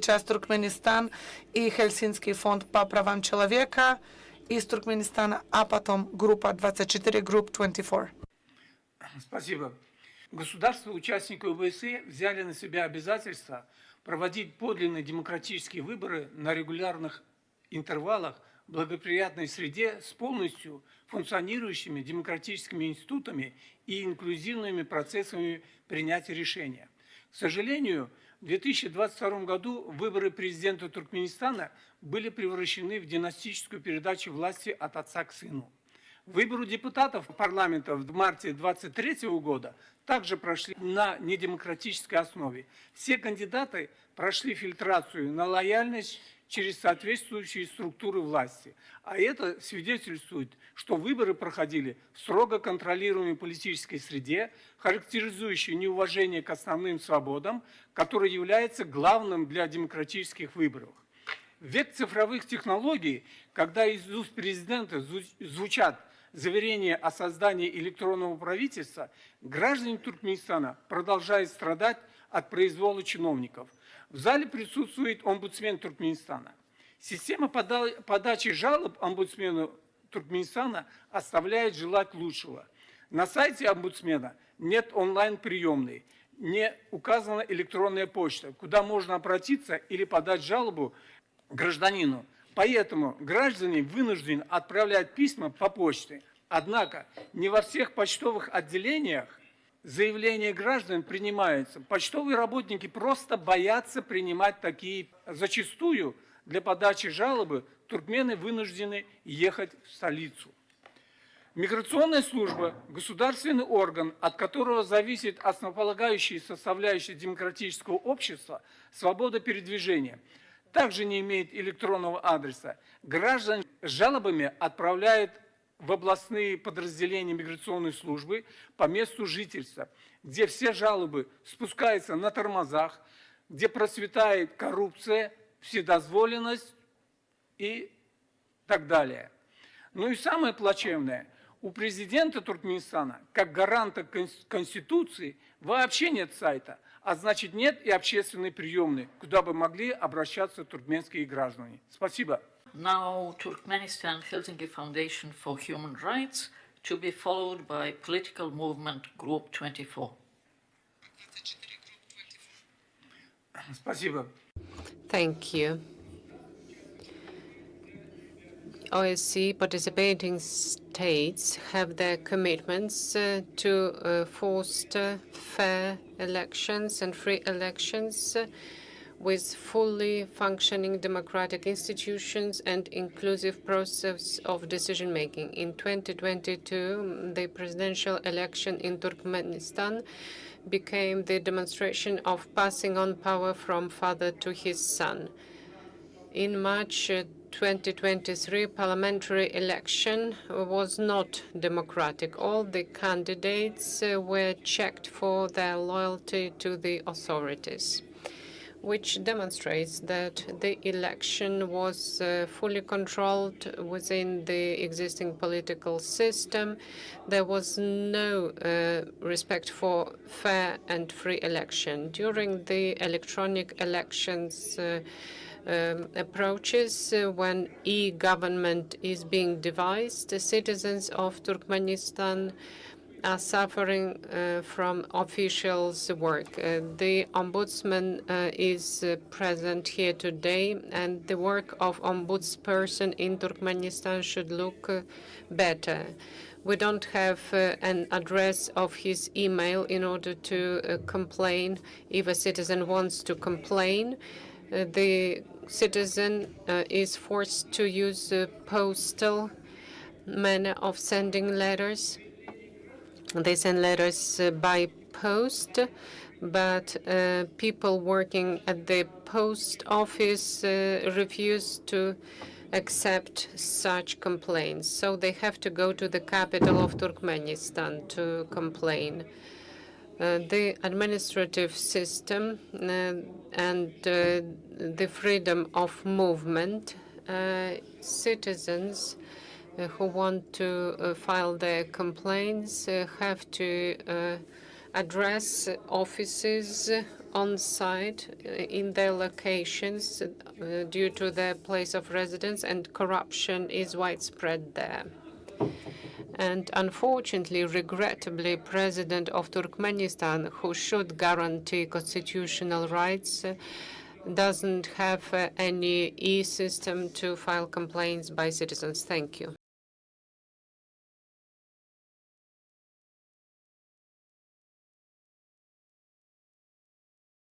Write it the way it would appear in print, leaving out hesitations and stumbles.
сейчас Туркменистан и Хельсинский фонд по правам человека из Туркменистана, а потом группа 24, группа 24. Спасибо. Государства-участники ОБСЕ взяли на себя обязательство проводить подлинные демократические выборы на регулярных интервалах в благоприятной среде с полностью функционирующими демократическими институтами и инклюзивными процессами принятия решения. К сожалению, в 2022 году выборы президента Туркменистана были превращены в династическую передачу власти от отца к сыну. Выборы депутатов парламента в марте 2023 года также прошли на недемократической основе. Все кандидаты прошли фильтрацию на лояльность через соответствующие структуры власти. А это свидетельствует, что выборы проходили в строго контролируемой политической среде, характеризующей неуважение к основным свободам, которое является главным для демократических выборов. В век цифровых технологий, когда из уст президента звучат заверения о создании электронного правительства, граждане Туркменистана продолжают страдать от произвола чиновников. В зале присутствует омбудсмен Туркменистана. Система подачи жалоб омбудсмену Туркменистана оставляет желать лучшего. На сайте омбудсмена нет онлайн-приемной, не указана электронная почта, куда можно обратиться или подать жалобу гражданину. Поэтому граждане вынуждены отправлять письма по почте. Однако не во всех почтовых отделениях заявления граждан принимаются. Почтовые работники просто боятся принимать такие. Зачастую для подачи жалобы туркмены вынуждены ехать в столицу. Миграционная служба – государственный орган, от которого зависит основополагающая составляющая демократического общества – свобода передвижения. Также не имеет электронного адреса. Граждан с жалобами отправляют в областные подразделения миграционной службы по месту жительства, где все жалобы спускаются на тормозах, где процветает коррупция, вседозволенность и так далее. Ну и самое плачевное, у президента Туркменистана, как гаранта Конституции, вообще нет сайта, а значит нет и общественной приемной, куда бы могли обращаться туркменские граждане. Спасибо. Now, Turkmenistan Helsinki Foundation for Human Rights, to be followed by political movement Group 24. Спасибо. Thank you. OSCE participating states have their commitments to foster fair elections and free elections with fully functioning democratic institutions and inclusive process of decision-making. In 2022, the presidential election in Turkmenistan became the demonstration of passing on power from father to his son. In March 2023, parliamentary election was not democratic. All the candidates were checked for their loyalty to the authorities, which demonstrates that the election was fully controlled within the existing political system. There was no respect for fair and free election. During the electronic elections approaches, when e-government is being devised, the citizens of Turkmenistan are suffering from officials' work. The ombudsman is present here today, and the work of ombudsperson in Turkmenistan should look better. We don't have an address of his email in order to complain. If a citizen wants to complain, the citizen is forced to use a postal manner of sending letters. They send letters by post, but people working at the post office refuse to accept such complaints. So they have to go to the capital of Turkmenistan to complain. The administrative system and the freedom of movement, citizens who want to file their complaints have to address offices on site in their locations due to their place of residence, and corruption is widespread there. And unfortunately, regrettably, President of Turkmenistan, who should guarantee constitutional rights, doesn't have any e-system to file complaints by citizens. Thank you.